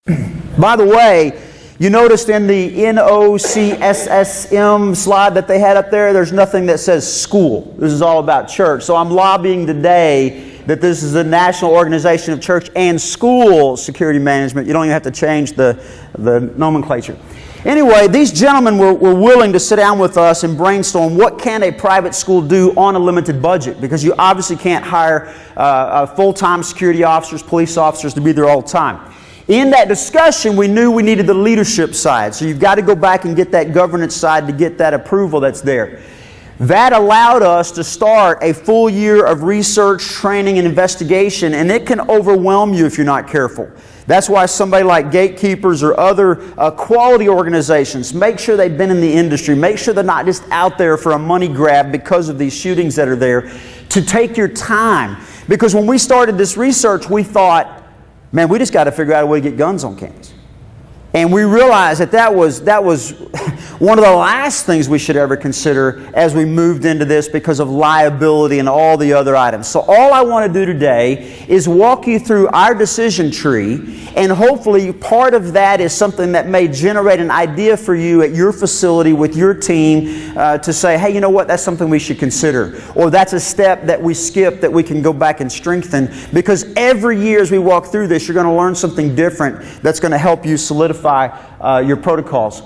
By the way, you noticed in the NOCSSM slide that they had up there, there's nothing that says school. This is all about church. So I'm lobbying today that this is the National Organization of Church and School Security Management. You don't even have to change the nomenclature. Anyway, these gentlemen were willing to sit down with us and brainstorm what can a private school do on a limited budget, because you obviously can't hire full-time security officers, police officers to be there all the time. In that discussion, we knew we needed the leadership side. So you've got to go back and get that governance side to get that approval that's there. That allowed us to start a full year of research, training, and investigation, and it can overwhelm you if you're not careful. That's why somebody like Gatekeepers or other quality organizations, make sure they've been in the industry, make sure they're not just out there for a money grab because of these shootings that are there, to take your time. Because when we started this research, we thought, man, we just got to figure out a way to get guns on campus. And we realized that was one of the last things we should ever consider as we moved into this because of liability and all the other items. So all I want to do today is walk you through our decision tree, and hopefully part of that is something that may generate an idea for you at your facility with your team to say, hey, you know what, that's something we should consider. Or that's a step that we skipped that we can go back and strengthen, because every year as we walk through this, you're going to learn something different that's going to help you solidify your protocols.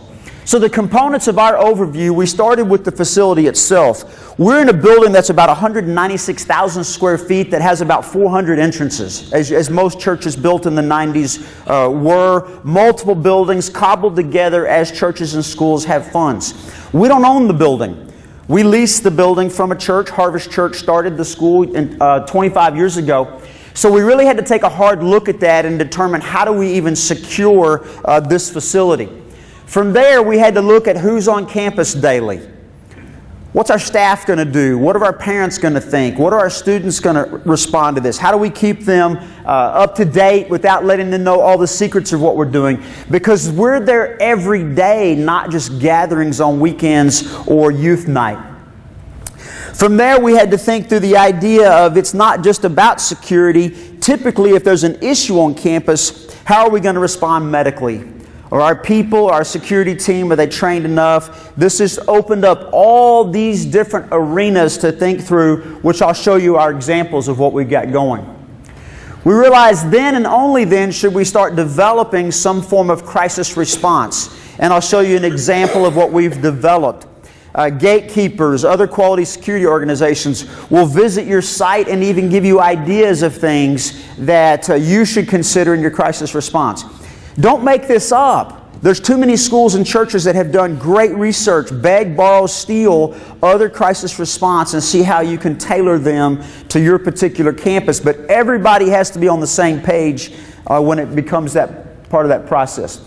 So the components of our overview, we started with the facility itself. We're in a building that's about 196,000 square feet that has about 400 entrances, as most churches built in the 90s were. Multiple buildings cobbled together as churches and schools have funds. We don't own the building. We lease the building from a church. Harvest Church started the school 25 years ago. So we really had to take a hard look at that and determine how do we even secure this facility. From there, we had to look at who's on campus daily. What's our staff going to do? What are our parents going to think? What are our students going to respond to this? How do we keep them up to date without letting them know all the secrets of what we're doing? Because we're there every day, not just gatherings on weekends or youth night. From there, we had to think through the idea of it's not just about security. Typically, if there's an issue on campus, how are we going to respond medically? Are our people, our security team, are they trained enough? This has opened up all these different arenas to think through, which I'll show you our examples of what we've got going. We realized then and only then should we start developing some form of crisis response. And I'll show you an example of what we've developed. Gatekeepers, other quality security organizations will visit your site and even give you ideas of things that you should consider in your crisis response. Don't make this up. There's too many schools and churches that have done great research, beg, borrow, steal other crisis response, and see how you can tailor them to your particular campus. But everybody has to be on the same page when it becomes that part of that process.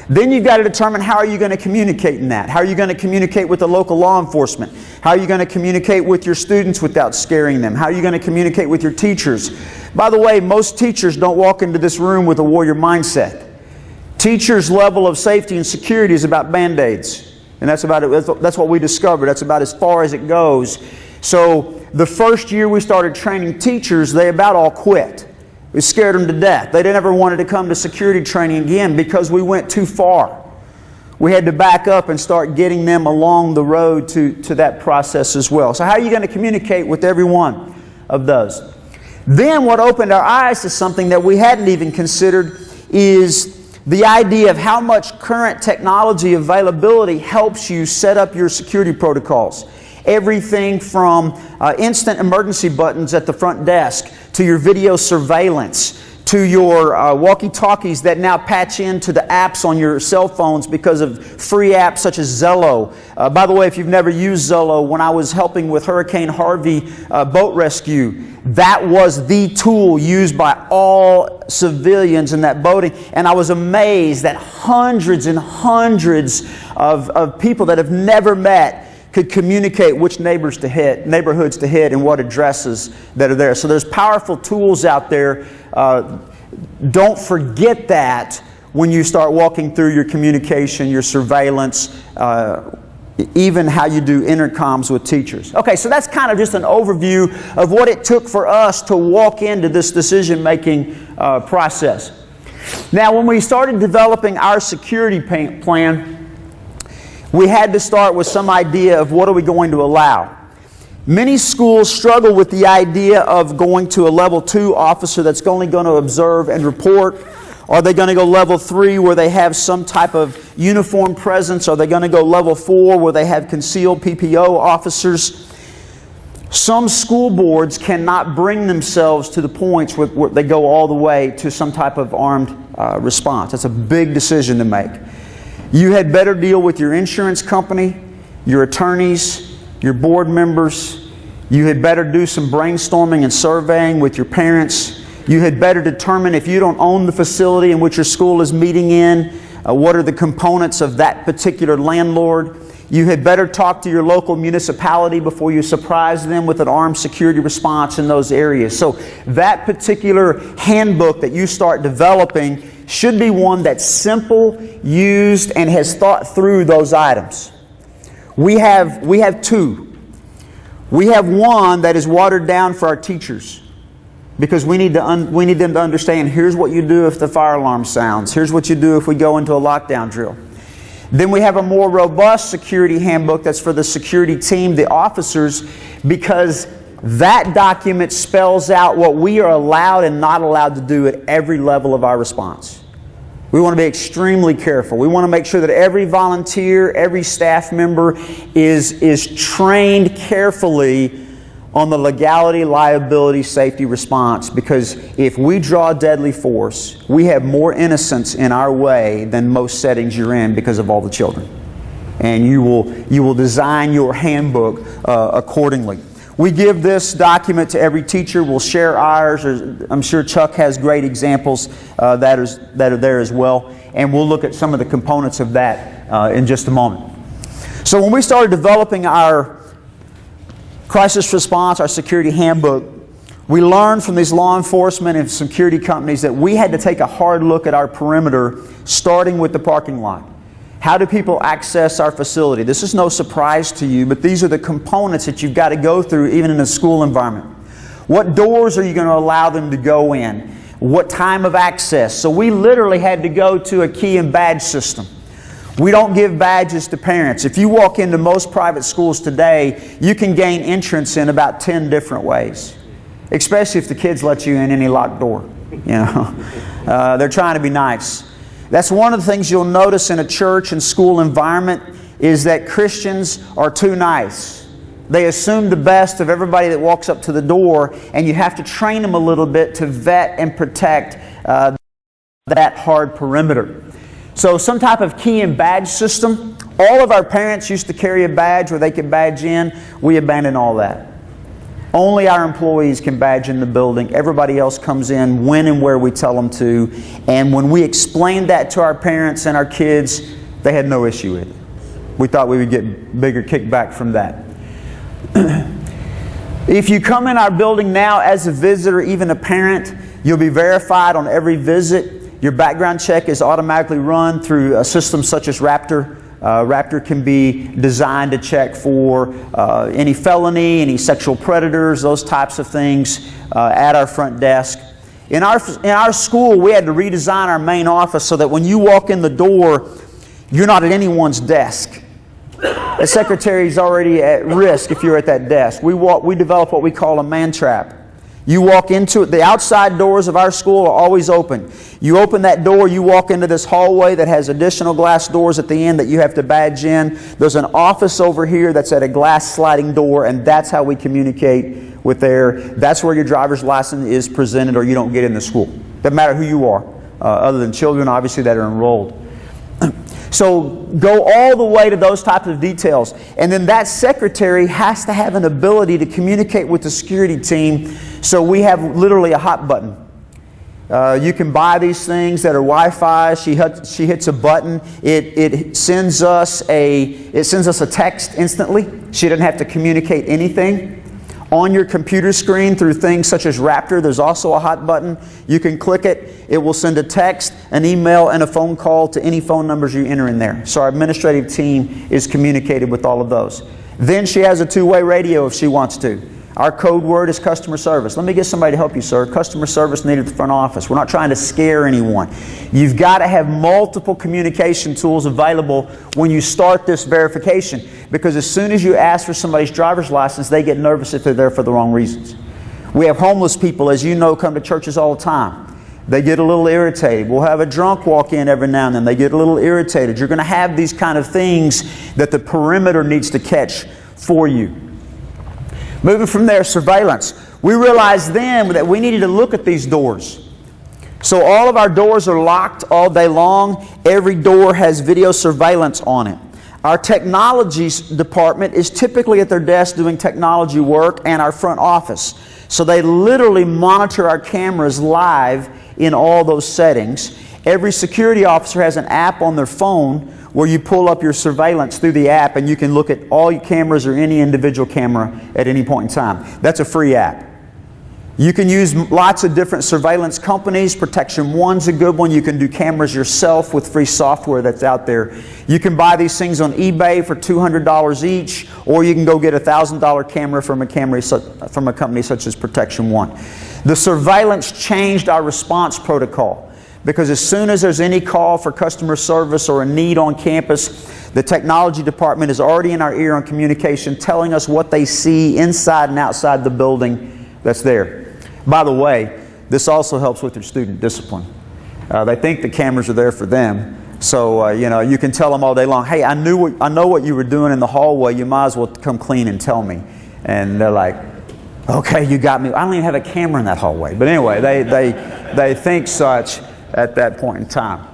Then you've got to determine how are you going to communicate in that. How are you going to communicate with the local law enforcement? How are you going to communicate with your students without scaring them? How are you going to communicate with your teachers? By the way, most teachers don't walk into this room with a warrior mindset. Teachers' level of safety and security is about Band-Aids. And that's about it. That's what we discovered. That's about as far as it goes. So the first year we started training teachers, they about all quit. We scared them to death. They never wanted to come to security training again because we went too far. We had to back up and start getting them along the road to that process as well. So how are you going to communicate with every one of those? Then what opened our eyes to something that we hadn't even considered is the idea of how much current technology availability helps you set up your security protocols. Everything from instant emergency buttons at the front desk to your video surveillance to your walkie-talkies that now patch into the apps on your cell phones because of free apps such as Zello. By the way, if you've never used Zello, when I was helping with Hurricane Harvey boat rescue, that was the tool used by all civilians in that boating. And I was amazed that hundreds and hundreds of people that have never met could communicate which neighborhoods to hit and what addresses that are there. So there's powerful tools out there. Don't forget that when you start walking through your communication, your surveillance, even how you do intercoms with teachers. Okay, so that's kind of just an overview of what it took for us to walk into this decision-making process. Now, when we started developing our security plan, we had to start with some idea of what are we going to allow. Many schools struggle with the idea of going to a level 2 officer that's only going to observe and report. Are they going to go level 3 where they have some type of uniform presence? Are they going to go level 4 where they have concealed PPO officers? Some school boards cannot bring themselves to the points where they go all the way to some type of armed response. That's a big decision to make. You had better deal with your insurance company, your attorneys, your board members. You had better do some brainstorming and surveying with your parents. You had better determine, if you don't own the facility in which your school is meeting in, what are the components of that particular landlord. You had better talk to your local municipality before you surprise them with an armed security response in those areas. So that particular handbook that you start developing should be one that's simple, used, and has thought through those items. We have two. We have one that is watered down for our teachers, because we need them to understand, here's what you do if the fire alarm sounds. Here's what you do if we go into a lockdown drill. Then we have a more robust security handbook that's for the security team, the officers, because that document spells out what we are allowed and not allowed to do at every level of our response. We want to be extremely careful. We want to make sure that every volunteer, every staff member is trained carefully on the legality, liability, safety response, because if we draw deadly force, we have more innocents in our way than most settings you're in because of all the children. And you will design your handbook accordingly. We give this document to every teacher. We'll share ours. I'm sure Chuck has great examples that are there as well. And we'll look at some of the components of that in just a moment. So when we started developing our crisis response, our security handbook, we learned from these law enforcement and security companies that we had to take a hard look at our perimeter, starting with the parking lot. How do people access our facility? This is no surprise to you, but these are the components that you've got to go through even in a school environment. What doors are you going to allow them to go in? What time of access? So we literally had to go to a key and badge system. We don't give badges to parents. If you walk into most private schools today, you can gain entrance in about 10 different ways, especially if the kids let you in any locked door. They're trying to be nice. That's one of the things you'll notice in a church and school environment, is that Christians are too nice. They assume the best of everybody that walks up to the door, and you have to train them a little bit to vet and protect that hard perimeter. So some type of key and badge system. All of our parents used to carry a badge where they could badge in. We abandoned all that. Only our employees can badge in the building. Everybody else comes in when and where we tell them to. And when we explained that to our parents and our kids, they had no issue with it. We thought we would get bigger kickback from that. If you come in our building now as a visitor, even a parent, you'll be verified on every visit. Your background check is automatically run through a system such as Raptor. Raptor can be designed to check for any felony, any sexual predators, those types of things at our front desk. In our school, we had to redesign our main office so that when you walk in the door, you're not at anyone's desk. The secretary is already at risk if you're at that desk. We develop what we call a man trap. You walk into it. The outside doors of our school are always open. You open that door, you walk into this hallway that has additional glass doors at the end that you have to badge in. There's an office over here that's at a glass sliding door, and that's how we communicate with there. That's where your driver's license is presented, or you don't get in the school. Doesn't matter who you are, other than children, obviously, that are enrolled. So go all the way to those types of details. And then that secretary has to have an ability to communicate with the security team. So we have literally a hot button. You can buy these things that are Wi-Fi. She hits a button. It sends us a text instantly. She doesn't have to communicate anything. On your computer screen through things such as Raptor, there's also a hot button. You can click it. It will send a text, an email, and a phone call to any phone numbers you enter in there. So our administrative team is communicated with all of those. Then she has a two-way radio if she wants to. Our code word is customer service. Let me get somebody to help you, sir. Customer service needed at the front office. We're not trying to scare anyone. You've got to have multiple communication tools available when you start this verification, because as soon as you ask for somebody's driver's license, they get nervous if they're there for the wrong reasons. We have homeless people, as you know, come to churches all the time. They get a little irritated. We'll have a drunk walk in every now and then. They get a little irritated. You're going to have these kind of things that the perimeter needs to catch for you. Moving from there, surveillance. We realized then that we needed to look at these doors. So all of our doors are locked all day long. Every door has video surveillance on it. Our technology department is typically at their desk doing technology work, and our front office. So they literally monitor our cameras live in all those settings. Every security officer has an app on their phone where you pull up your surveillance through the app and you can look at all your cameras or any individual camera at any point in time. That's a free app. You can use lots of different surveillance companies. Protection One's a good one. You can do cameras yourself with free software that's out there. You can buy these things on eBay for $200 each, or you can go get a $1,000 camera from a company such as Protection One. The surveillance changed our response protocol, because as soon as there's any call for customer service or a need on campus, the technology department is already in our ear on communication, telling us what they see inside and outside the building that's there. By the way, this also helps with your student discipline. They think the cameras are there for them. So, you can tell them all day long, hey, I know what you were doing in the hallway. You might as well come clean and tell me. And they're like, okay, you got me. I don't even have a camera in that hallway. But anyway, they think such at that point in time.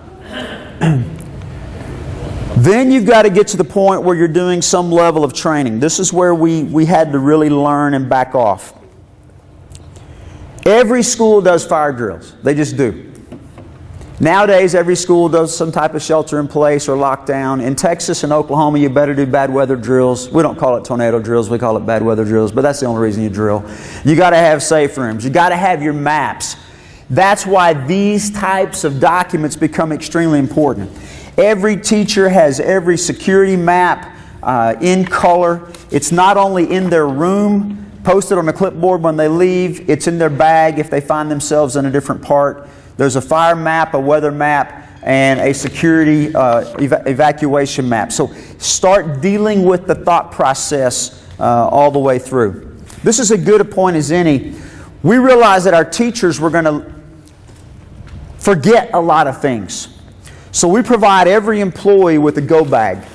Then you've got to get to the point where you're doing some level of training. This is where we had to really learn and back off. Every school does fire drills. They just do. Nowadays, every school does some type of shelter in place or lockdown. In Texas and Oklahoma, you better do bad weather drills. We don't call it tornado drills, we call it bad weather drills, but that's the only reason you drill. You got to have safe rooms. You got to have your maps. That's why these types of documents become extremely important. Every teacher has every security map in color. It's not only in their room, posted on a clipboard when they leave, it's in their bag if they find themselves in a different part. There's a fire map, a weather map, and a security evacuation map. So start dealing with the thought process all the way through. This is as good a point as any. We realized that our teachers were going to forget a lot of things. So we provide every employee with a go bag.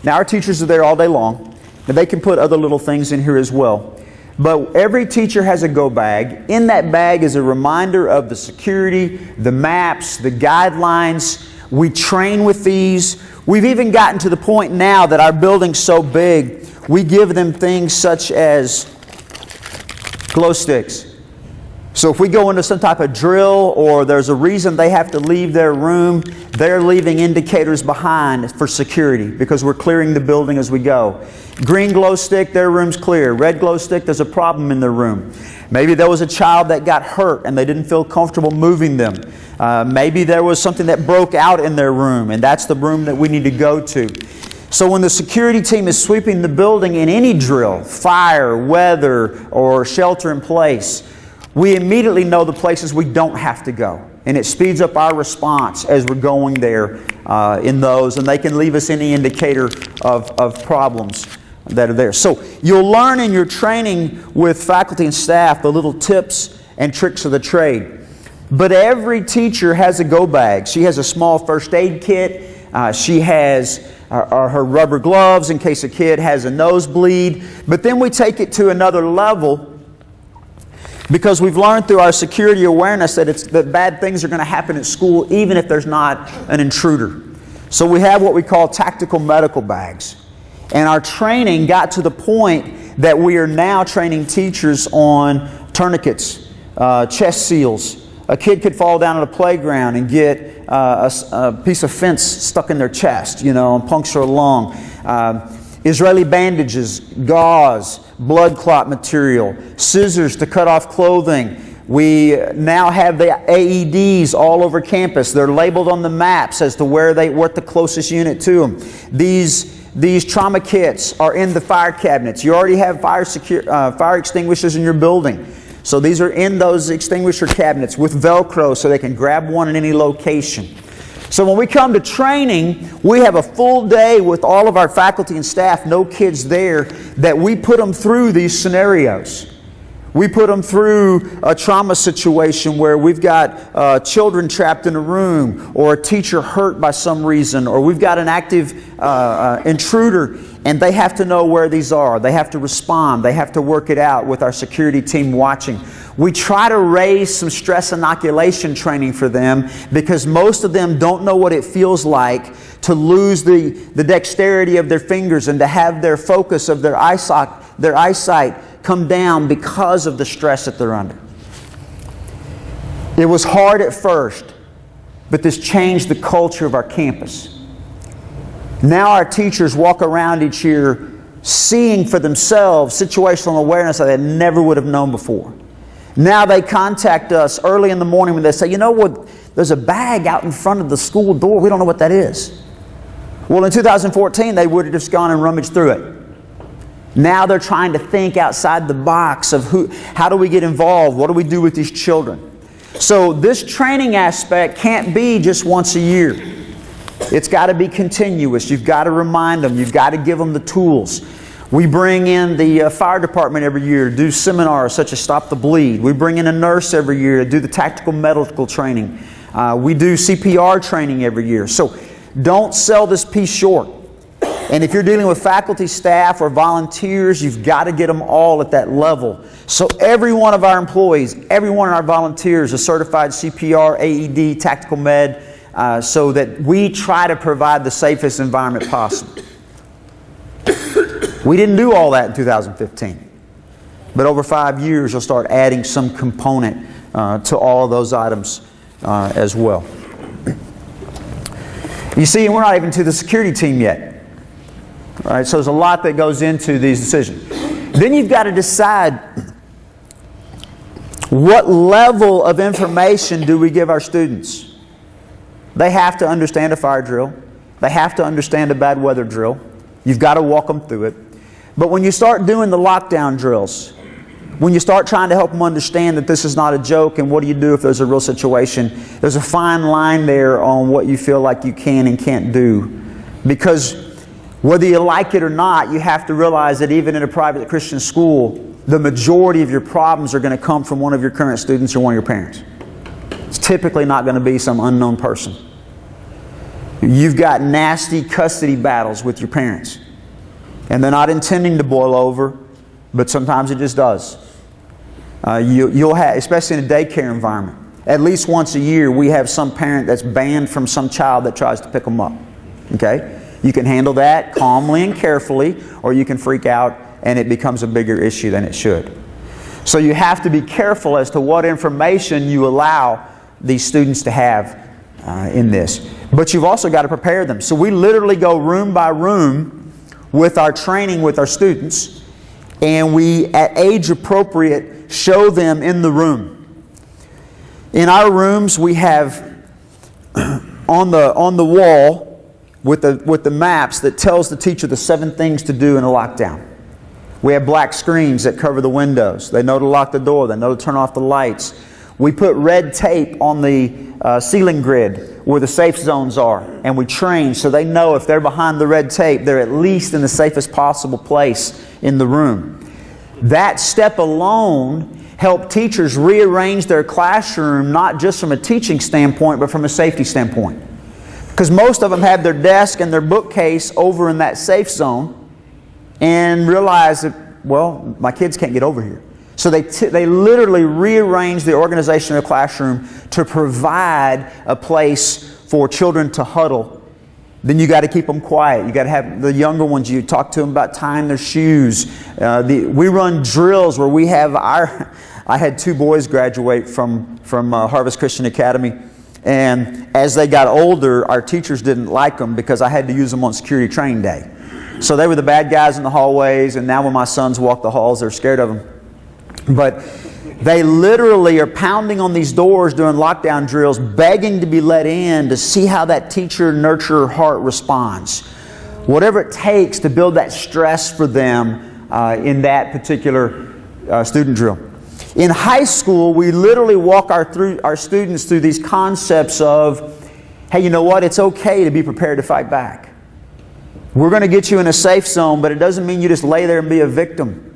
Now our teachers are there all day long, and they can put other little things in here as well. But every teacher has a go bag. In that bag is a reminder of the security, the maps, the guidelines. We train with these. We've even gotten to the point now that our building's so big, we give them things such as glow sticks. So if we go into some type of drill or there's a reason they have to leave their room, they're leaving indicators behind for security because we're clearing the building as we go. Green glow stick, their room's clear. Red glow stick, there's a problem in their room. Maybe there was a child that got hurt and they didn't feel comfortable moving them. Maybe there was something that broke out in their room and that's the room that we need to go to. So when the security team is sweeping the building in any drill, fire, weather, or shelter in place, we immediately know the places we don't have to go. And it speeds up our response as we're going there in those. And they can leave us any indicator of problems that are there. So you'll learn in your training with faculty and staff the little tips and tricks of the trade. But every teacher has a go bag. She has a small first aid kit. She has her rubber gloves in case a kid has a nosebleed. But then we take it to another level, because we've learned through our security awareness that bad things are going to happen at school even if there's not an intruder. So we have what we call tactical medical bags. And our training got to the point that we are now training teachers on tourniquets, chest seals. A kid could fall down at a playground and get a piece of fence stuck in their chest, and puncture a lung. Israeli bandages, gauze, blood clot material, scissors to cut off clothing. We now have the AEDs all over campus. They're labeled on the maps as to what the closest unit to them. These these trauma kits are in the fire cabinets. You already have fire extinguishers in your building. So these are in those extinguisher cabinets with Velcro so they can grab one in any location. So when we come to training, we have a full day with all of our faculty and staff, no kids there, that we put them through these scenarios. We put them through a trauma situation where we've got children trapped in a room, or a teacher hurt by some reason, or we've got an active intruder, and they have to know where these are. They have to respond. They have to work it out with our security team watching. We try to raise some stress inoculation training for them because most of them don't know what it feels like to lose the dexterity of their fingers and to have their focus of their eyesight come down because of the stress that they're under. It was hard at first, but this changed the culture of our campus. Now our teachers walk around each year seeing for themselves situational awareness that they never would have known before. Now they contact us early in the morning when they say, you know what, there's a bag out in front of the school door. We don't know what that is. Well, in 2014, they would have just gone and rummaged through it. Now they're trying to think outside the box of how do we get involved? What do we do with these children? So this training aspect can't be just once a year. It's got to be continuous. You've got to remind them. You've got to give them the tools. We bring in the fire department every year to do seminars such as Stop the Bleed. We bring in a nurse every year to do the tactical medical training. We do CPR training every year. So don't sell this piece short. And if you're dealing with faculty, staff, or volunteers, you've got to get them all at that level. So every one of our employees, every one of our volunteers is certified CPR, AED, tactical med, so that we try to provide the safest environment possible. We didn't do all that in 2015. But over 5 years, you'll start adding some component to all of those items as well. You see, we're not even to the security team yet. All right, so there's a lot that goes into these decisions. Then you've got to decide what level of information do we give our students. They have to understand a fire drill. They have to understand a bad weather drill. You've got to walk them through it. But when you start doing the lockdown drills, when you start trying to help them understand that this is not a joke and what do you do if there's a real situation, there's a fine line there on what you feel like you can and can't do. Because whether you like it or not, you have to realize that even in a private Christian school, the majority of your problems are going to come from one of your current students or one of your parents. It's typically not going to be some unknown person. You've got nasty custody battles with your parents. And they're not intending to boil over, but sometimes it just does. You'll have, especially in a daycare environment, at least once a year we have some parent that's banned from some child that tries to pick them up. Okay? You can handle that calmly and carefully, or you can freak out and it becomes a bigger issue than it should. So you have to be careful as to what information you allow these students to have in this. But you've also got to prepare them. So we literally go room by room with our training with our students, and we, at age appropriate, show them in the room. In our rooms, we have on the wall with the maps that tells the teacher the 7 things to do in a lockdown. We have black screens that cover the windows. They know to lock the door. They know to turn off the lights. We put red tape on the ceiling grid where the safe zones are, and we train so they know if they're behind the red tape, they're at least in the safest possible place in the room. That step alone helped teachers rearrange their classroom, not just from a teaching standpoint, but from a safety standpoint. Because most of them have their desk and their bookcase over in that safe zone and realize that, well, my kids can't get over here. So they literally rearrange the organization of the classroom to provide a place for children to huddle. Then you got to keep them quiet. You got to have the younger ones, you talk to them about tying their shoes. We run drills where we have I had 2 boys graduate from Harvest Christian Academy. And as they got older, our teachers didn't like them because I had to use them on security training day. So they were the bad guys in the hallways, and now when my sons walk the halls, they're scared of them. But they literally are pounding on these doors during lockdown drills, begging to be let in to see how that teacher nurturer heart responds. whatever it takes to build that stress for them in that particular student drill. In high school, we literally walk our students through these concepts of, hey, you know what? It's okay to be prepared to fight back. We're going to get you in a safe zone, but it doesn't mean you just lay there and be a victim.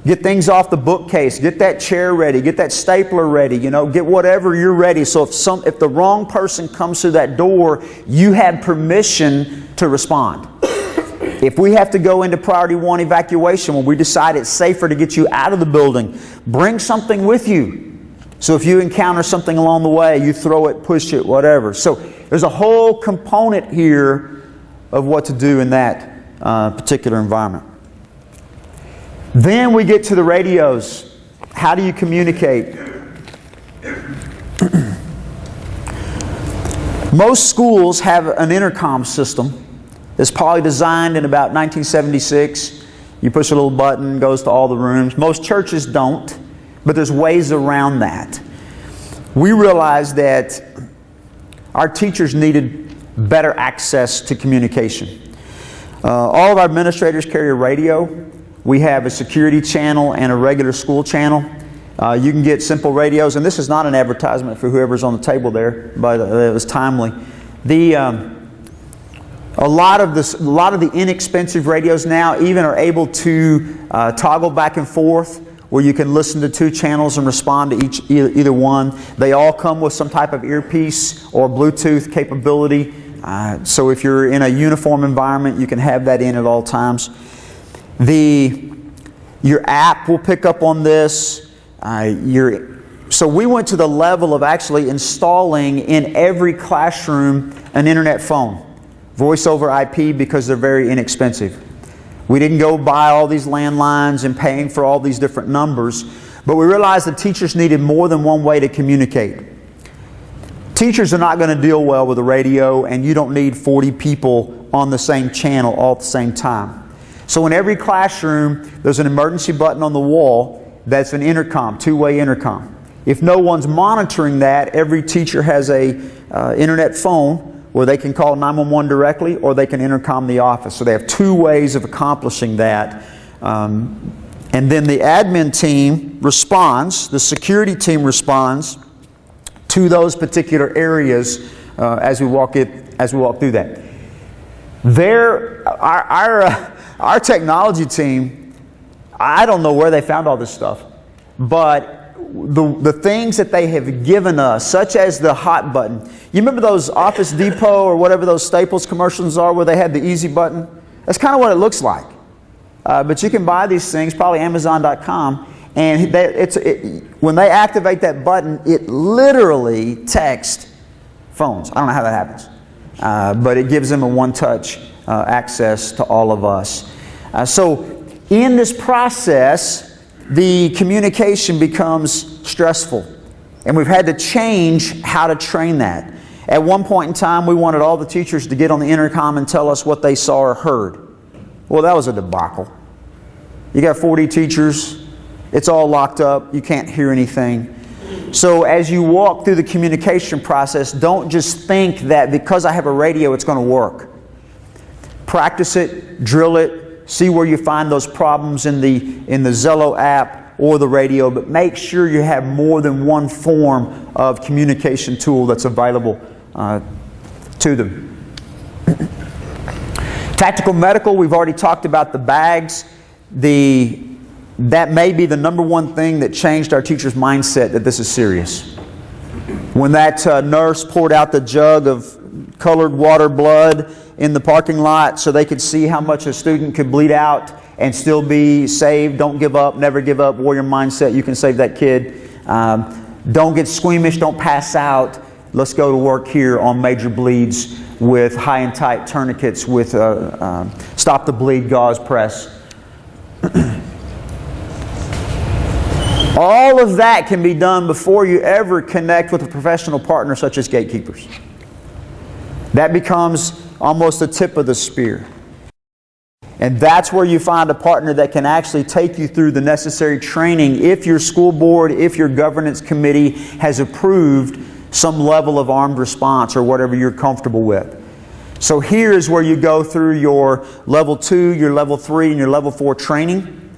Get things off the bookcase. Get that chair ready. Get that stapler ready. Get whatever you're ready. So if the wrong person comes through that door, you have permission to respond. If we have to go into priority 1 evacuation when we decide it's safer to get you out of the building, bring something with you. So if you encounter something along the way, you throw it, push it, whatever. So there's a whole component here of what to do in that particular environment. Then we get to the radios. How do you communicate? Most schools have an intercom system. It's probably designed in about 1976. You push a little button, goes to all the rooms. Most churches don't, but there's ways around that. We realized that our teachers needed better access to communication. All of our administrators carry a radio. We have a security channel and a regular school channel. You can get simple radios, and this is not an advertisement for whoever's on the table there, but it was timely. A lot of the inexpensive radios now even are able to toggle back and forth, where you can listen to 2 channels and respond to either one. They all come with some type of earpiece or Bluetooth capability. So if you're in a uniform environment, you can have that in at all times. Your app will pick up on this. So we went to the level of actually installing in every classroom an internet phone. Voice over IP, because they're very inexpensive. We didn't go buy all these landlines and paying for all these different numbers, but we realized that teachers needed more than one way to communicate. Teachers are not going to deal well with a radio, and you don't need 40 people on the same channel all at the same time. So in every classroom, there's an emergency button on the wall that's an intercom, 2-way intercom. If no one's monitoring that, every teacher has a internet phone where they can call 911 directly, or they can intercom the office. So they have 2 ways of accomplishing that. And then the admin team responds, the security team responds to those particular areas as we walk through that. Our technology team, I don't know where they found all this stuff, but the things that they have given us, such as the hot button. You remember those Office Depot or whatever those Staples commercials are where they had the easy button? That's kind of what it looks like. But you can buy these things, probably Amazon.com, and when they activate that button, it literally texts phones. I don't know how that happens. But it gives them a one-touch access to all of us. So in this process, the communication becomes stressful. And we've had to change how to train that. At one point in time, we wanted all the teachers to get on the intercom and tell us what they saw or heard. Well, that was a debacle. You got 40 teachers. It's all locked up. You can't hear anything. So as you walk through the communication process, don't just think that because I have a radio, it's going to work. Practice it, drill it, see where you find those problems in the Zello app or the radio, but make sure you have more than one form of communication tool that's available to them. Tactical medical, we've already talked about the bags. That may be the number one thing that changed our teachers' mindset that this is serious. When that nurse poured out the jug of colored water blood in the parking lot so they could see how much a student could bleed out and still be saved. Don't give up, never give up, warrior mindset. You can save that kid. Don't get squeamish, don't pass out. Let's go to work here on major bleeds with high and tight tourniquets, with stop the bleed gauze press. All of that can be done before you ever connect with a professional partner such as Gatekeepers. That becomes almost the tip of the spear. And that's where you find a partner that can actually take you through the necessary training if your school board, if your governance committee has approved some level of armed response or whatever you're comfortable with. So here is where you go through your level 2, your level 3, and your level 4 training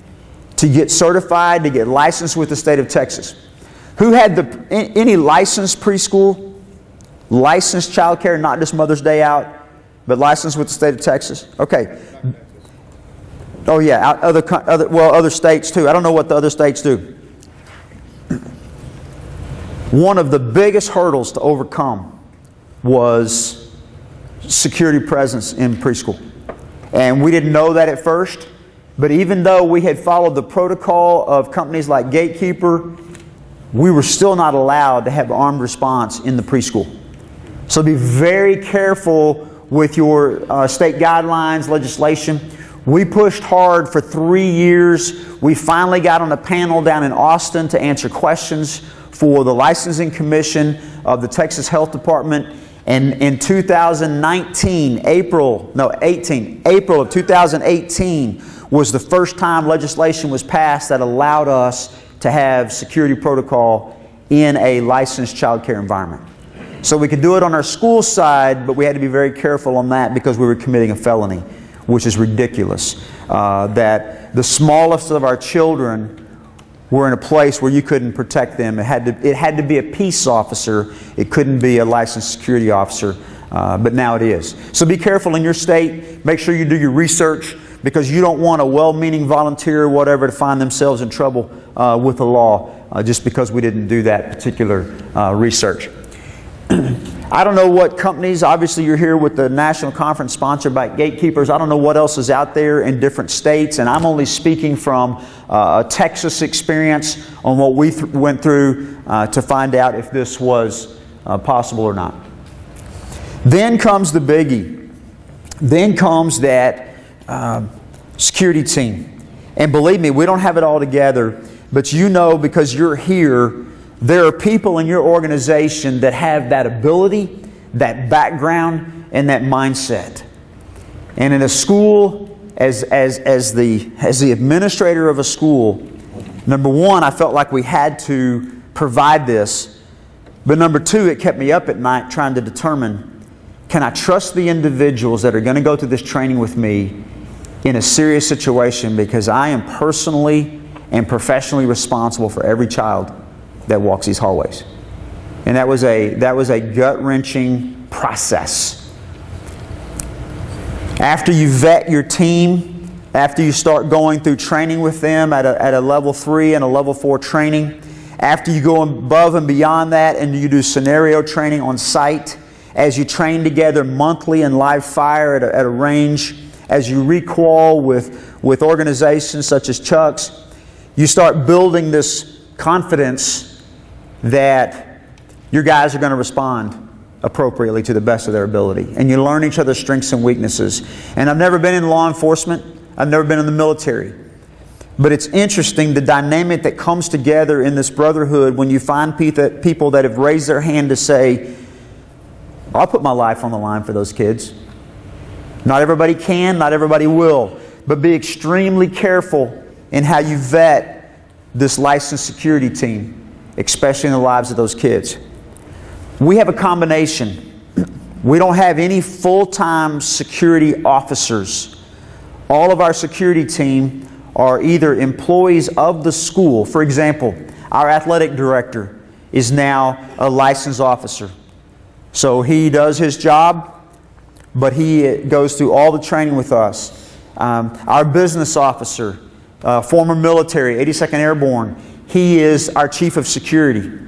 to get certified, to get licensed with the state of Texas. Who had any licensed preschool, licensed child care, not just Mother's Day out, but licensed with the state of Texas? Okay. Oh yeah, other states too. I don't know what the other states do. One of the biggest hurdles to overcome was security presence in preschool. And we didn't know that at first, but even though we had followed the protocol of companies like Gatekeeper, we were still not allowed to have armed response in the preschool. So be very careful with your state guidelines, legislation. We pushed hard for 3 years. We finally got on a panel down in Austin to answer questions for the Licensing Commission of the Texas Health Department. And in 2019, April of 2018 was the first time legislation was passed that allowed us to have security protocol in a licensed child care environment. So we could do it on our school side, but we had to be very careful on that because we were committing a felony, which is ridiculous. That the smallest of our children were in a place where you couldn't protect them. It had to be a peace officer. It couldn't be a licensed security officer, but now it is. So be careful in your state. Make sure you do your research because you don't want a well-meaning volunteer or whatever to find themselves in trouble with the law just because we didn't do that particular research. I don't know what companies, obviously you're here with the national conference sponsored by Gatekeepers. I don't know what else is out there in different states, and I'm only speaking from a Texas experience on what we went through to find out if this was possible or not. Then comes the biggie. Then comes that security team. And believe me, we don't have it all together, but you know because you're here, there are people in your organization that have that ability, that background, and that mindset. And in a school, as the administrator of a school, number one, I felt like we had to provide this. But number two, it kept me up at night trying to determine, can I trust the individuals that are going to go through this training with me in a serious situation, because I am personally and professionally responsible for every child that walks these hallways. And that was a gut-wrenching process. After you vet your team, after you start going through training with them at a level 3 and a level 4 training, after you go above and beyond that and you do scenario training on site, as you train together monthly in live fire at a range, as you requal with organizations such as Chuck's, you start building this confidence that your guys are going to respond appropriately to the best of their ability. And you learn each other's strengths and weaknesses. And I've never been in law enforcement. I've never been in the military. But it's interesting the dynamic that comes together in this brotherhood when you find people that have raised their hand to say, I'll put my life on the line for those kids. Not everybody can, not everybody will. But be extremely careful in how you vet this licensed security team, especially in the lives of those kids. We have a combination. We don't have any full-time security officers. All of our security team are either employees of the school. For example, our athletic director is now a licensed officer. So he does his job, but he goes through all the training with us. Our business officer, former military, 82nd Airborne, he is our chief of security.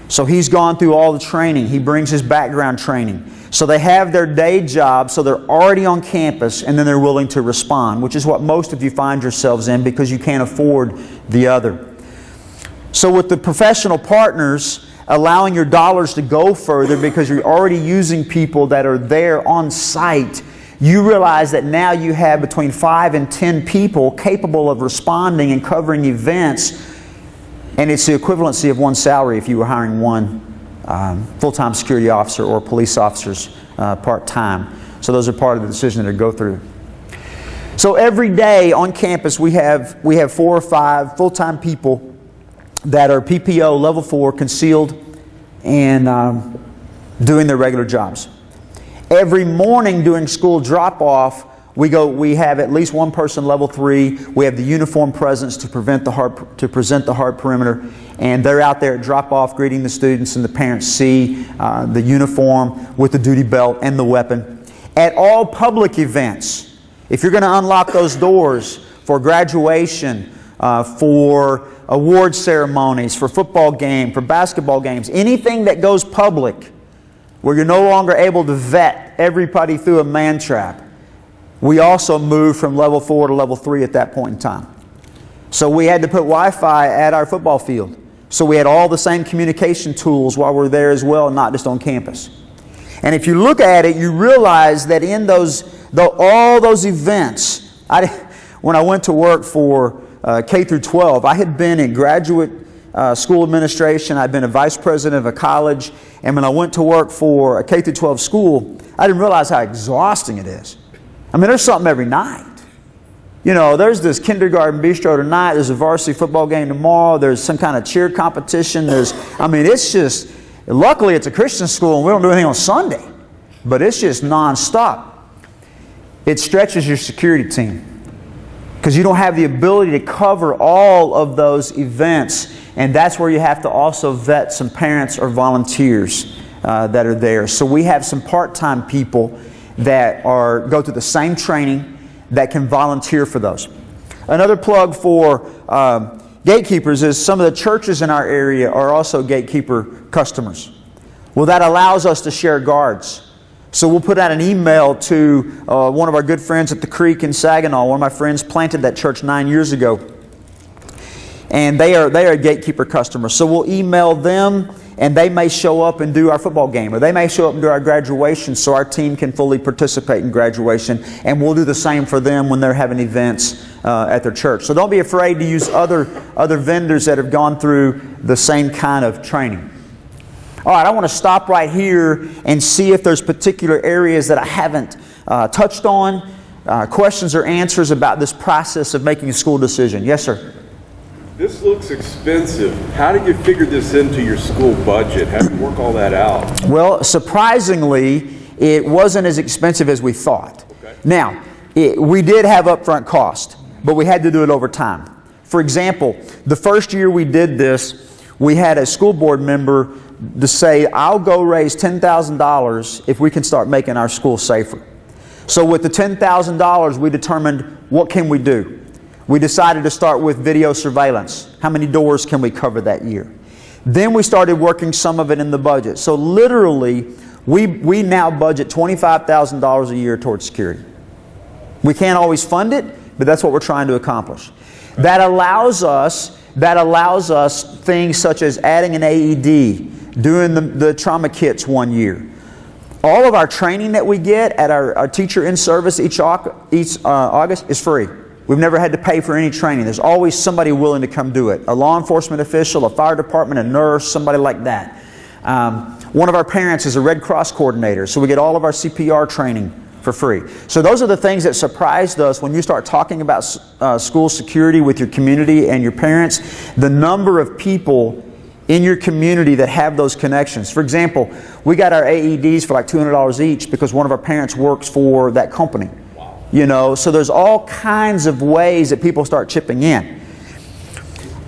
So he's gone through all the training. He brings his background training. So they have their day job, so they're already on campus, and then they're willing to respond, which is what most of you find yourselves in because you can't afford the other. So with the professional partners, allowing your dollars to go further because you're already using people that are there on site, you realize that now you have between 5 and 10 people capable of responding and covering events. And it's the equivalency of one salary if you were hiring one full-time security officer or police officers part-time. So those are part of the decision that they go through. So every day on campus we have 4 or 5 full-time people that are PPO level 4 concealed and doing their regular jobs. Every morning during school drop-off, we have at least one person level 3. We have the uniform presence to present the hard perimeter, and they're out there at drop-off greeting the students, and the parents see the uniform with the duty belt and the weapon. At all public events, if you're going to unlock those doors for graduation, for award ceremonies, for football game, for basketball games, anything that goes public, where you're no longer able to vet everybody through a man trap, we also moved from level 4 to level 3 at that point in time. So we had to put Wi-Fi at our football field. So we had all the same communication tools while we're there as well, not just on campus. And if you look at it, you realize that in all those events, when I went to work for K through 12, I had been in graduate school administration. I'd been a vice president of a college. And when I went to work for a K through 12 school, I didn't realize how exhausting it is. I mean, there's something every night. You know, there's this kindergarten bistro tonight. There's a varsity football game tomorrow. There's some kind of cheer competition. It's just, luckily it's a Christian school and we don't do anything on Sunday. But it's just nonstop. It stretches your security team, because you don't have the ability to cover all of those events. And that's where you have to also vet some parents or volunteers that are there. So we have some part-time people that go through the same training that can volunteer for those. Another plug for Gatekeepers is some of the churches in our area are also Gatekeeper customers. Well, that allows us to share guards. So we'll put out an email to one of our good friends at the Creek in Saginaw. One of my friends planted that church 9 years ago. And they are a Gatekeeper customer. So we'll email them, and they may show up and do our football game, or they may show up and do our graduation so our team can fully participate in graduation. And we'll do the same for them when they're having events at their church. So don't be afraid to use other vendors that have gone through the same kind of training. All right, I want to stop right here and see if there's particular areas that I haven't touched on, questions or answers about this process of making a school decision. Yes, sir? This looks expensive. How did you figure this into your school budget? How did you work all that out? Well, surprisingly, it wasn't as expensive as we thought. Okay. Now, we did have upfront cost, but we had to do it over time. For example, the first year we did this, we had a school board member to say, I'll go raise $10,000 if we can start making our school safer. So with the $10,000, we determined, what can we do? We decided to start with video surveillance. How many doors can we cover that year? Then we started working some of it in the budget. So literally, we now budget $25,000 a year towards security. We can't always fund it, but that's what we're trying to accomplish. That allows us things such as adding an AED, doing the trauma kits 1 year. All of our training that we get at our teacher in service each August is free. We've never had to pay for any training. There's always somebody willing to come do it. A law enforcement official, a fire department, a nurse, somebody like that. One of our parents is a Red Cross coordinator, so we get all of our CPR training for free. So those are the things that surprised us when you start talking about school security with your community and your parents. The number of people in your community that have those connections. For example, we got our AEDs for like $200 each because one of our parents works for that company. You know, so there's all kinds of ways that people start chipping in.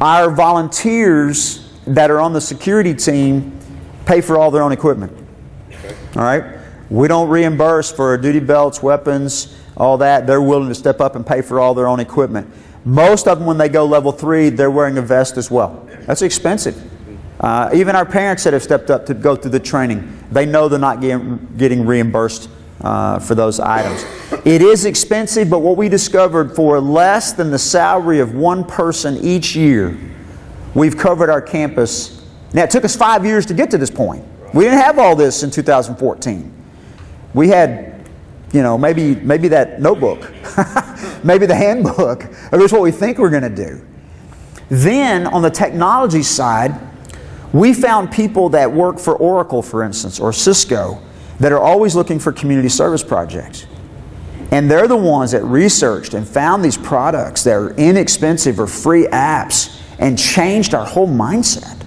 Our volunteers that are on the security team pay for all their own equipment. All right? We don't reimburse for duty belts, weapons, all that. They're willing to step up and pay for all their own equipment. Most of them, when they go level 3, they're wearing a vest as well. That's expensive. Even our parents that have stepped up to go through the training, they know they're not getting reimbursed for those items. It is expensive, but what we discovered, for less than the salary of one person each year, we've covered our campus. Now, it took us 5 years to get to this point. We didn't have all this in 2014. We had, you know, maybe that notebook, maybe the handbook, or that's what we think we're going to do. Then, on the technology side, we found people that work for Oracle, for instance, or Cisco, that are always looking for community service projects. And they're the ones that researched and found these products that are inexpensive or free apps and changed our whole mindset.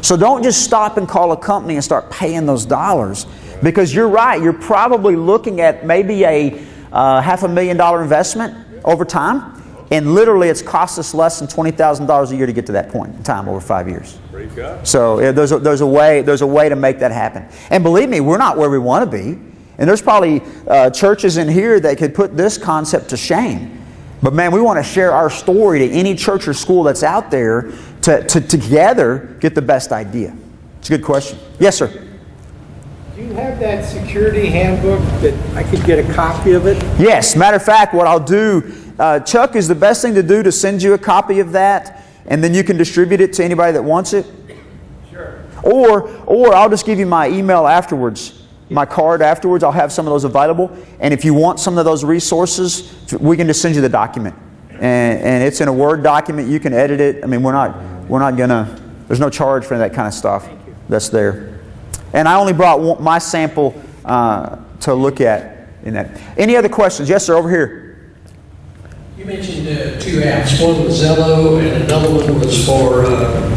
So don't just stop and call a company and start paying those dollars. Because you're right, you're probably looking at maybe a $500,000 investment over time. And literally, it's cost us less than $20,000 a year to get to that point in time over 5 years. Praise God. So yeah, there's a way to make that happen. And believe me, we're not where we want to be. And there's probably churches in here that could put this concept to shame. But man, we want to share our story to any church or school that's out there to together get the best idea. It's a good question. Yes, sir. Do you have that security handbook that I could get a copy of it? Yes. Matter of fact, what I'll do, Chuck, is the best thing to do to send you a copy of that, and then you can distribute it to anybody that wants it. Sure. Or I'll just give you my email afterwards, my card afterwards. I'll have some of those available. And if you want some of those resources, we can just send you the document. And it's in a Word document. You can edit it. I mean, we're not gonna. There's no charge for that kind of stuff that's there. And I only brought my sample to look at in that. Any other questions? Yes, sir. Over here. You mentioned two apps. One was Zello, and another one was for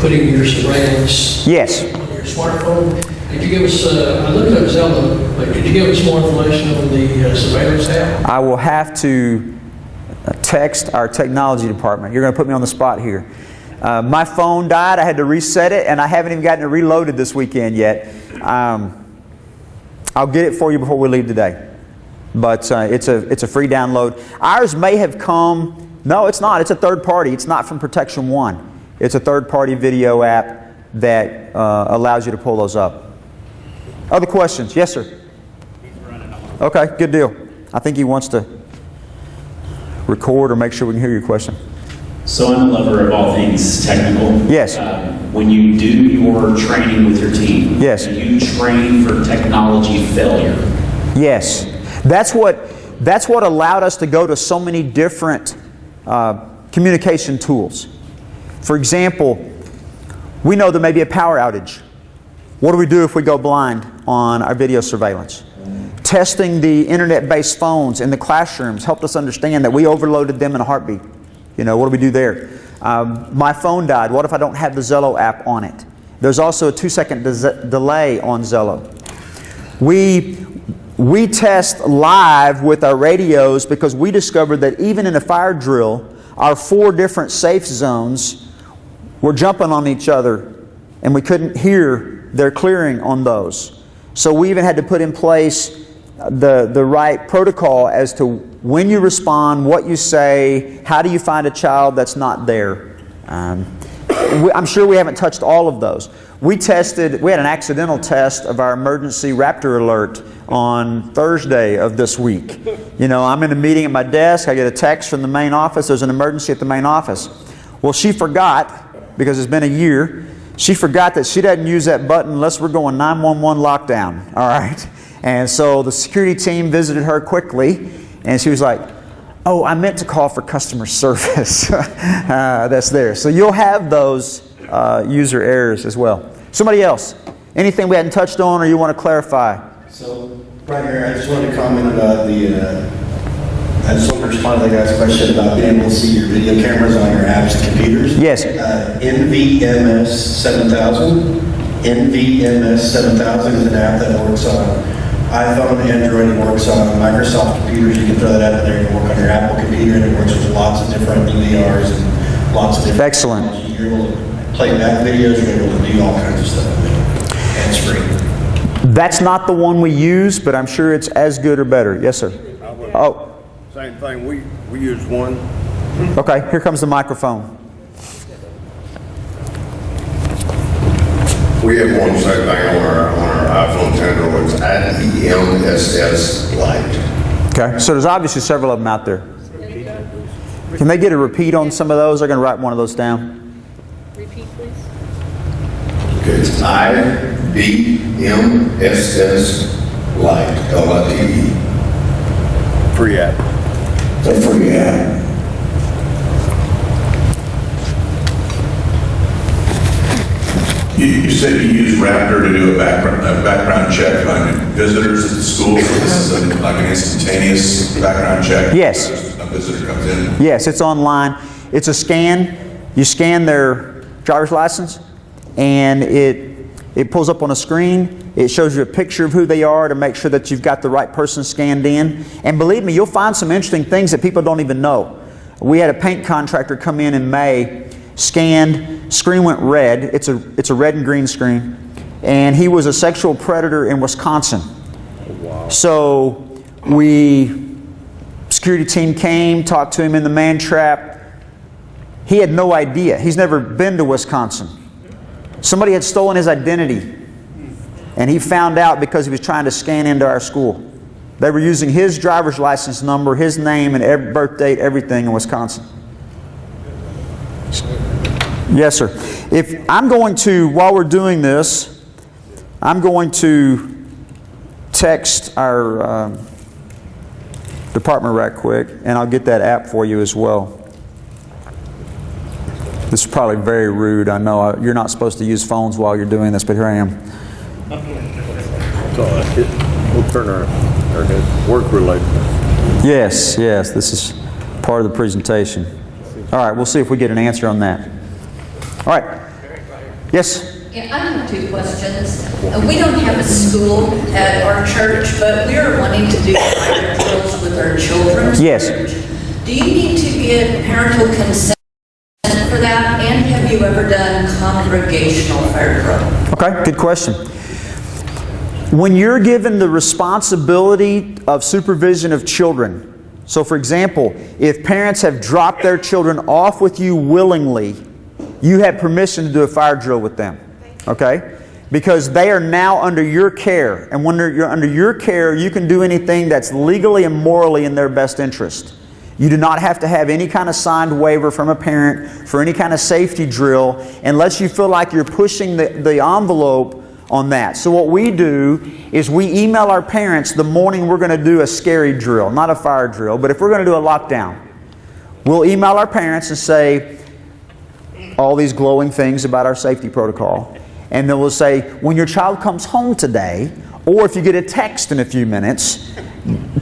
putting your surveillance Yes. on your smartphone. Could you give us, I looked up Zello, but could you give us more information on the surveillance app? I will have to text our technology department. You're going to put me on the spot here. My phone died. I had to reset it, and I haven't even gotten it reloaded this weekend yet. I'll get it for you before we leave today. But it's a free download. Ours may have come. No, it's not. It's a third party. It's not from Protection One. It's a third party video app that allows you to pull those up. Other questions? Yes, sir. Okay, good deal. I think he wants to record or make sure we can hear your question. So I'm a lover of all things technical. Yes. When you do your training with your team, yes, do you train for technology failure? Yes. That's what allowed us to go to so many different communication tools. For example, we know there may be a power outage. What do we do if we go blind on our video surveillance? Testing the internet-based phones in the classrooms helped us understand that we overloaded them in a heartbeat. You know, what do we do there? My phone died. What if I don't have the Zello app on it? There's also a 2-second delay on Zello. We test live with our radios because we discovered that even in a fire drill, our 4 different safe zones were jumping on each other and we couldn't hear their clearing on those. So we even had to put in place the right protocol as to when you respond, what you say, how do you find a child that's not there. I'm sure we haven't touched all of those. We had an accidental test of our emergency Raptor alert on Thursday of this week. You know, I'm in a meeting at my desk, I get a text from the main office, there's an emergency at the main office. Well, she forgot, because it's been a year, she forgot that she doesn't use that button unless we're going 911 lockdown, all right? And so the security team visited her quickly, and she was like, oh, I meant to call for customer service. That's there. So you'll have those user errors as well. Somebody else? Anything we hadn't touched on or you want to clarify? So, right here, I just wanted to comment about I just want to respond to the guy's question about being able to see your video cameras on your apps and computers. Yes. NVMS 7000. NVMS 7000 is an app that works on iPhone, Android, it works on Microsoft computers. You can throw that app in there and work on your Apple computer, and it works with lots of different DVRs and lots of different. Excellent. You're able to play back videos, you're able to do all kinds of stuff with it. And it's free. That's not the one we use, but I'm sure it's as good or better. Yes, sir. Oh. Same thing. We use one. Okay, here comes the microphone. We have one same thing on our iPhone 10. It's EMSS Lite. Okay, so there's obviously several of them out there. Can they get a repeat on some of those? I'm going to write one of those down. Repeat, please. Okay, it's IBMSS Lite, Lite. Free app. It's a free app. You said you use Raptor to do a background check on visitors at the school. So this is like an instantaneous background check. Yes. A visitor comes in. Yes, it's online. It's a scan. You scan their driver's license, and it It pulls up on a screen. It shows you a picture of who they are to make sure that you've got the right person scanned in. And believe me, you'll find some interesting things that people don't even know. We had a paint contractor come in May, scanned, screen went red. It's a red and green screen. And he was a sexual predator in Wisconsin. Wow. So security team came, talked to him in the man trap. He had no idea. He's never been to Wisconsin. Somebody had stolen his identity. And he found out because he was trying to scan into our school. They were using his driver's license number, his name, and every birth date, everything in Wisconsin. Yes, sir. While we're doing this, I'm going to text our department right quick, and I'll get that app for you as well. This is probably very rude. I know you're not supposed to use phones while you're doing this, but here I am. We'll turn our work related. Yes, this is part of the presentation. All right, we'll see if we get an answer on that. All right. Yes? Yeah, I have two questions. We don't have a school at our church, but we are wanting to do fire drills with our children's Yes. church. Do you need to get parental consent for that? And have you ever done congregational fire drill? Okay, good question. When you're given the responsibility of supervision of children, so for example, if parents have dropped their children off with you willingly, you have permission to do a fire drill with them. Okay? Because they are now under your care. And when you're under your care, you can do anything that's legally and morally in their best interest. You do not have to have any kind of signed waiver from a parent for any kind of safety drill unless you feel like you're pushing the envelope on that. So what we do is we email our parents the morning we're going to do a scary drill, not a fire drill, but if we're going to do a lockdown, we'll email our parents and say all these glowing things about our safety protocol. And then we'll say, when your child comes home today, or if you get a text in a few minutes,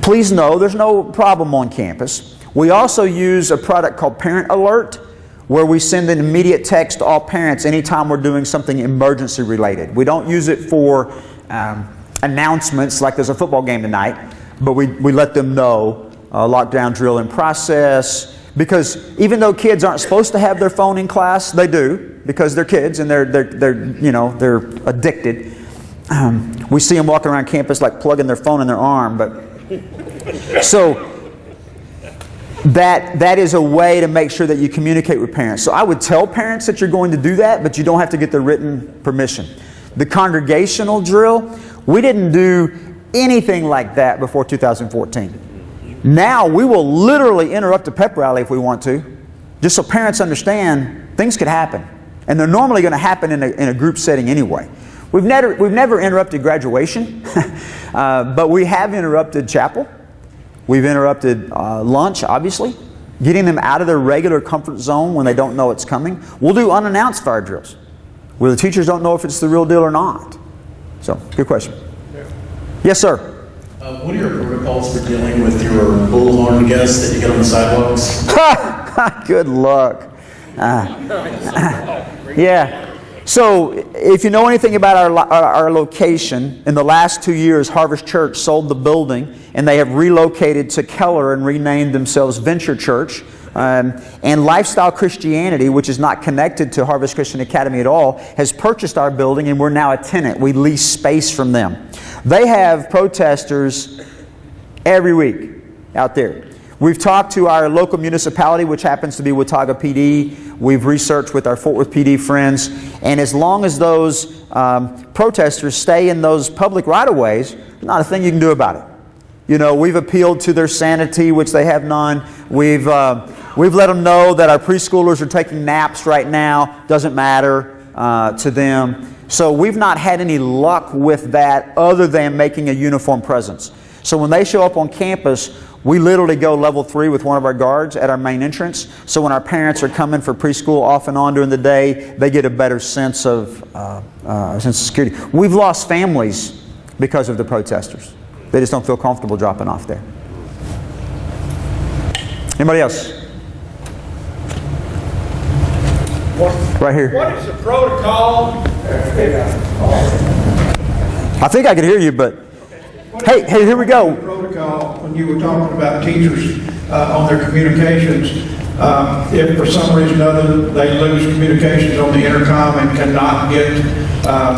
please know there's no problem on campus. We also use a product called Parent Alert, where we send an immediate text to all parents anytime we're doing something emergency related. We don't use it for announcements like there's a football game tonight, but we let them know lockdown drill in process. Because even though kids aren't supposed to have their phone in class, they do because they're kids and they're addicted. We see them walking around campus like plugging their phone in their arm, but so that is a way to make sure that you communicate with parents. So I would tell parents that you're going to do that, but you don't have to get their written permission. The congregational drill, we didn't do anything like that before 2014. Now we will literally interrupt a pep rally if we want to, just so parents understand things could happen. And they're normally going to happen in a group setting anyway. We've never interrupted graduation, but we have interrupted chapel. We've interrupted lunch, obviously, getting them out of their regular comfort zone when they don't know it's coming. We'll do unannounced fire drills, where the teachers don't know if it's the real deal or not. So, good question. Yes, sir. What are your protocols for dealing with your bullhorn guests that you get on the sidewalks? Good luck. Yeah. So, if you know anything about our location, in the last 2 years, Harvest Church sold the building, and they have relocated to Keller and renamed themselves Venture Church. And Lifestyle Christianity, which is not connected to Harvest Christian Academy at all, has purchased our building, and we're now a tenant. We lease space from them. They have protesters every week out there. We've talked to our local municipality, which happens to be Watauga PD. We've researched with our Fort Worth PD friends. And as long as those protesters stay in those public right-of-ways, there's not a thing you can do about it. You know, we've appealed to their sanity, which they have none. We've let them know that our preschoolers are taking naps right now. Doesn't matter to them. So we've not had any luck with that other than making a uniform presence. So when they show up on campus, we literally go level 3 with one of our guards at our main entrance. So when our parents are coming for preschool off and on during the day, they get a better sense of security. We've lost families because of the protesters. They just don't feel comfortable dropping off there. Anybody else? Right here. What is the protocol? I think I can hear you, but hey, here we go. Protocol, when you were talking about teachers on their communications, if for some reason or other they lose communications on the intercom and cannot get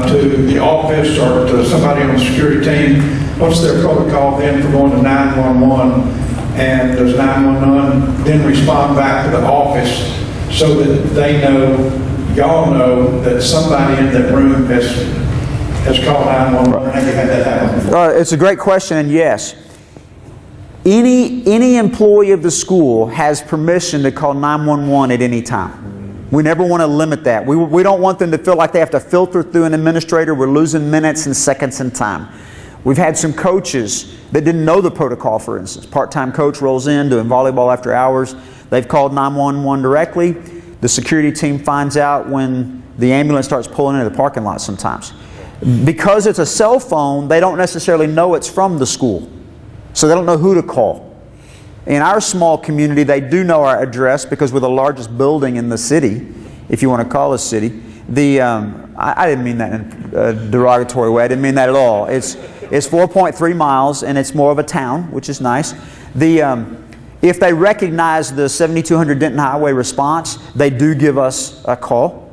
to the office or to somebody on the security team, what's their protocol then for going to 911? And does 911 then respond back to the office so that they know, y'all know, that somebody in that room has called 911? Have you had that happen? It's a great question, and yes. Any employee of the school has permission to call 911 at any time. We never want to limit that. We don't want them to feel like they have to filter through an administrator. We're losing minutes and seconds and time. We've had some coaches that didn't know the protocol, for instance. Part-time coach rolls in doing volleyball after hours. They've called 911 directly. The security team finds out when the ambulance starts pulling into the parking lot sometimes. Because it's a cell phone, they don't necessarily know it's from the school. So they don't know who to call. In our small community, they do know our address because we're the largest building in the city, if you want to call a city. I didn't mean that in a derogatory way. I didn't mean that at all. It's 4.3 miles, and it's more of a town, which is nice. If they recognize the 7200 Denton Highway response, they do give us a call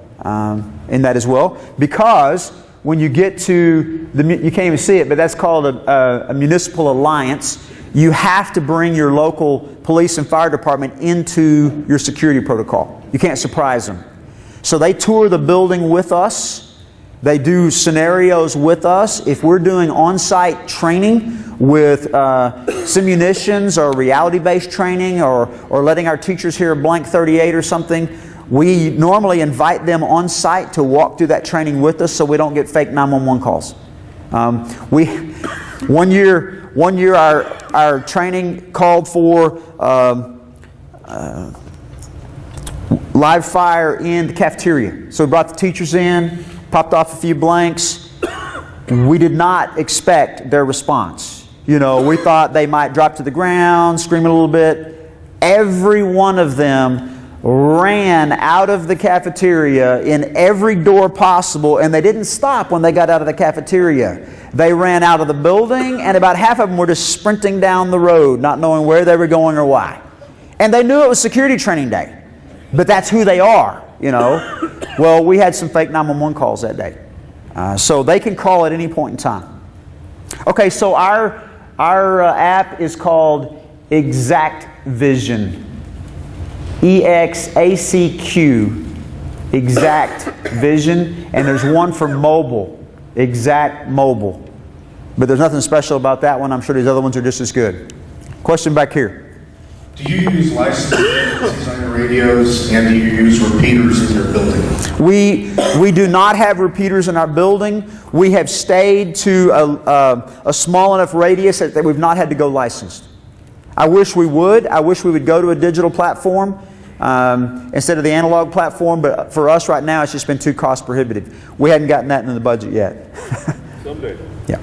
in that as well. Because when you get to you can't even see it, but that's called a municipal alliance. You have to bring your local police and fire department into your security protocol. You can't surprise them. So they tour the building with us. They do scenarios with us. If we're doing on-site training with simunitions or reality-based training or letting our teachers hear a blank 38 or something, we normally invite them on site to walk through that training with us so we don't get fake 911 calls. One year our training called for live fire in the cafeteria. So we brought the teachers in, popped off a few blanks. We did not expect their response. You know, we thought they might drop to the ground, scream a little bit. Every one of them ran out of the cafeteria in every door possible, and they didn't stop when they got out of the cafeteria. They ran out of the building, and about half of them were just sprinting down the road, not knowing where they were going or why. And they knew it was security training day, but that's who they are, you know. Well, we had some fake 911 calls that day. So they can call at any point in time. Okay, so our app is called Exact Vision. EXACQ, Exact Vision, and there's one for mobile, Exact Mobile. But there's nothing special about that one. I'm sure these other ones are just as good. Question back here. Do you use licensed frequencies on your radios, and do you use repeaters in your building? We do not have repeaters in our building. We have stayed to a small enough radius that we've not had to go licensed. I wish we would. I wish we would go to a digital platform instead of the analog platform, but for us right now it's just been too cost prohibitive. We hadn't gotten that into the budget yet. Someday. Yeah.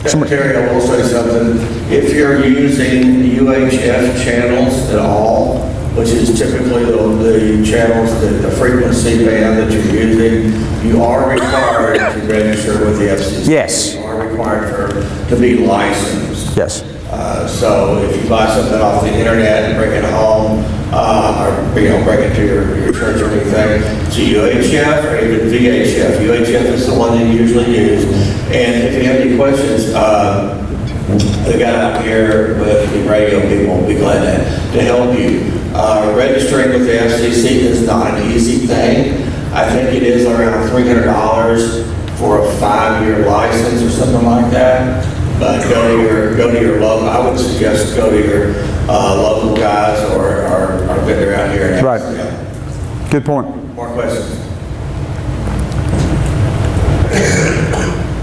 Terry, I will say something. If you're using UHF channels at all, which is typically the channels, the frequency band that you're using, you are required to register with the FCC. Yes. You are required to be licensed. Yes. So if you buy something off the internet and bring it home, or bring it to your church or anything, it's a UHF or even VHF. UHF is the one that you usually use. And if you have any questions, the guy out here with the radio people will be glad to help you. Registering with the FCC is not an easy thing. I think it is around $300 for a 5-year license or something like that. But go to your local. I would suggest go to your local guys or our vendor out here. And right. Good point. More questions.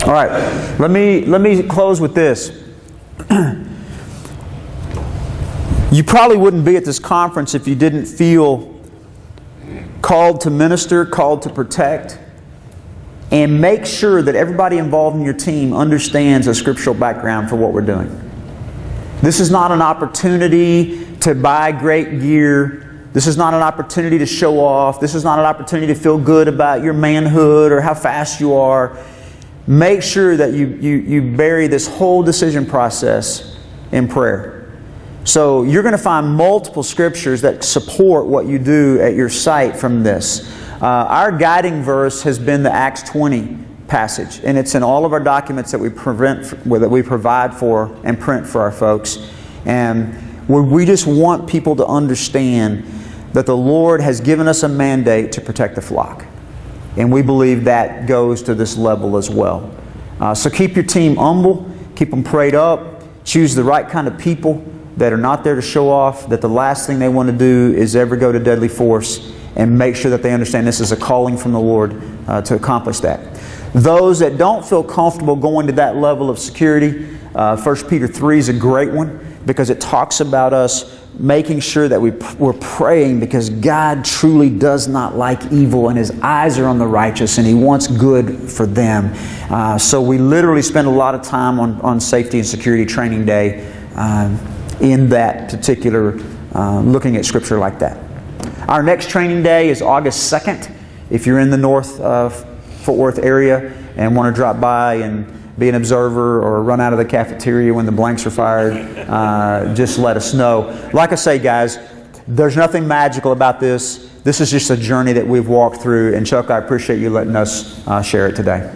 All right. Let me close with this. You probably wouldn't be at this conference if you didn't feel called to minister, called to protect, and make sure that everybody involved in your team understands a scriptural background for what we're doing. This is not an opportunity to buy great gear. This is not an opportunity to show off. This is not an opportunity to feel good about your manhood or how fast you are. Make sure that you bury this whole decision process in prayer. So you're going to find multiple scriptures that support what you do at your site from this. Our guiding verse has been the Acts 20 passage, and it's in all of our documents that we provide for and print for our folks. And we just want people to understand that the Lord has given us a mandate to protect the flock. And we believe that goes to this level as well. So keep your team humble, keep them prayed up, choose the right kind of people that are not there to show off, that the last thing they want to do is ever go to deadly force, and make sure that they understand this is a calling from the Lord to accomplish that. Those that don't feel comfortable going to that level of security, 1 Peter 3 is a great one because it talks about us making sure that we're praying because God truly does not like evil and His eyes are on the righteous and He wants good for them. So we literally spend a lot of time on safety and security training day in that particular, looking at Scripture like that. Our next training day is August 2nd. If you're in the North Fort Worth area and want to drop by and be an observer or run out of the cafeteria when the blanks are fired, just let us know. Like I say, guys, there's nothing magical about this. This is just a journey that we've walked through. And Chuck, I appreciate you letting us share it today.